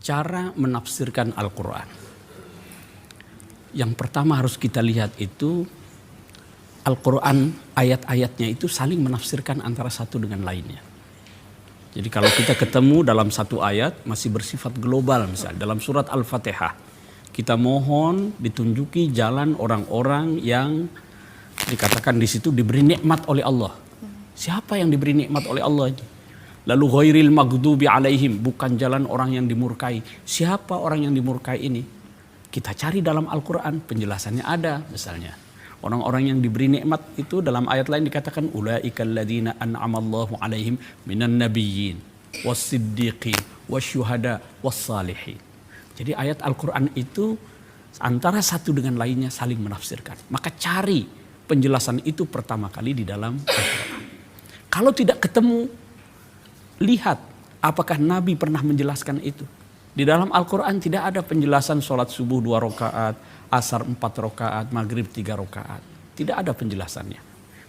Cara menafsirkan Al-Quran. Yang pertama harus kita lihat itu Al-Quran ayat-ayatnya itu saling menafsirkan antara satu dengan lainnya. Jadi kalau kita ketemu dalam satu ayat masih bersifat global, misalnya dalam surat Al-Fatihah, kita mohon ditunjuki jalan orang-orang yang dikatakan di situ diberi nikmat oleh Allah. Siapa yang diberi nikmat oleh Allah? Lalu ghairil maghdubi alaihim, bukan jalan orang yang dimurkai. Siapa orang yang dimurkai ini? Kita cari dalam Al-Quran, penjelasannya ada misalnya. Orang-orang yang diberi nikmat itu dalam ayat lain dikatakan ulaikal ladzina an'amallahu alaihim minan nabiyyin was-siddiqin wasyuhada was-salihin. Jadi ayat Al-Quran itu antara satu dengan lainnya saling menafsirkan. Maka cari penjelasan itu pertama kali di dalam Al-Quran. Kalau tidak ketemu, lihat apakah Nabi pernah menjelaskan itu. Di dalam Al-Quran tidak ada penjelasan sholat subuh 2 rakaat, asar 4 rakaat, maghrib 3 rakaat. Tidak ada penjelasannya.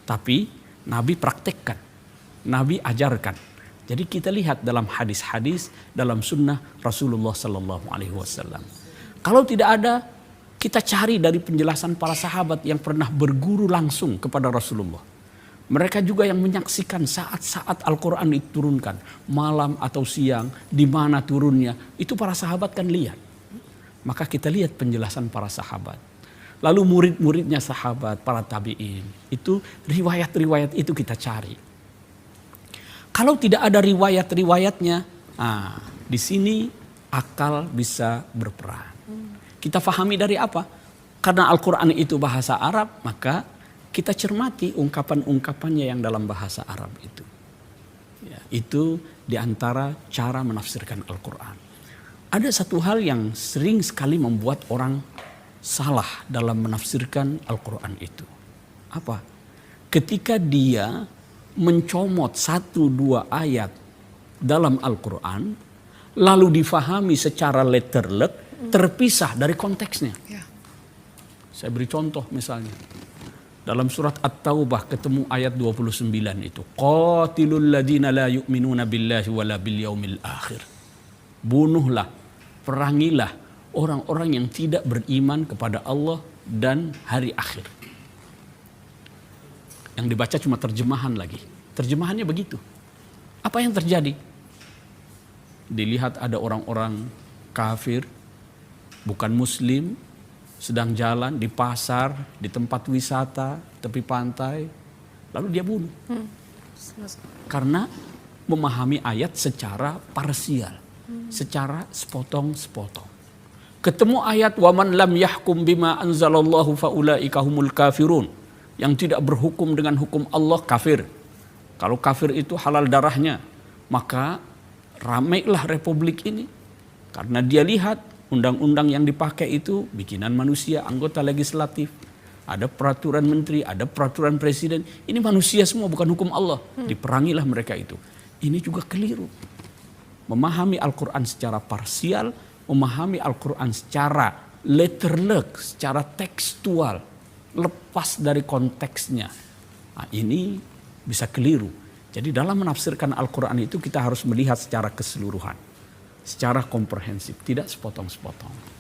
Tapi Nabi praktekkan, Nabi ajarkan. Jadi kita lihat dalam hadis-hadis, dalam sunnah Rasulullah Sallallahu Alaihi Wasallam. Kalau tidak ada, kita cari dari penjelasan para sahabat yang pernah berguru langsung kepada Rasulullah. Mereka juga yang menyaksikan saat-saat Al-Quran diturunkan. Malam atau siang, di mana turunnya. Itu para sahabat kan lihat. Maka kita lihat penjelasan para sahabat. Lalu murid-muridnya sahabat, para tabi'in. Itu riwayat-riwayat itu kita cari. Kalau tidak ada riwayat-riwayatnya, di sini akal bisa berperan. Kita fahami dari apa? Karena Al-Quran itu bahasa Arab, maka kita cermati ungkapan-ungkapannya yang dalam bahasa Arab itu. Ya, itu diantara cara menafsirkan Al-Quran. Ada satu hal yang sering sekali membuat orang salah dalam menafsirkan Al-Quran itu. Apa? Ketika dia mencomot 1-2 ayat dalam Al-Quran, lalu difahami secara letterlek, terpisah dari konteksnya. Ya. Saya beri contoh misalnya. Dalam surat At-Taubah ketemu ayat 29 itu. Qatilul ladina la yu'minuna billahi wala bil yaumil akhir. Bunuhlah, perangilah orang-orang yang tidak beriman kepada Allah dan hari akhir. Yang dibaca cuma terjemahan lagi. Terjemahannya begitu. Apa yang terjadi? Dilihat ada orang-orang kafir, bukan muslim, sedang jalan di pasar, di tempat wisata, tepi pantai, lalu dia bunuh. Karena memahami ayat secara parsial, secara sepotong-sepotong. Ketemu ayat waman lam yahkum bima anzalallahu faulaika humul kafirun, yang tidak berhukum dengan hukum Allah kafir. Kalau kafir itu halal darahnya, maka ramailah republik ini karena dia lihat undang-undang yang dipakai itu bikinan manusia, anggota legislatif. Ada peraturan menteri, ada peraturan presiden. Ini manusia semua, bukan hukum Allah. Diperangilah mereka itu. Ini juga keliru. Memahami Al-Quran secara parsial, memahami Al-Quran secara letterlek, secara tekstual, lepas dari konteksnya. Nah, ini bisa keliru. Jadi dalam menafsirkan Al-Quran itu kita harus melihat secara keseluruhan. Secara komprehensif, tidak sepotong-sepotong.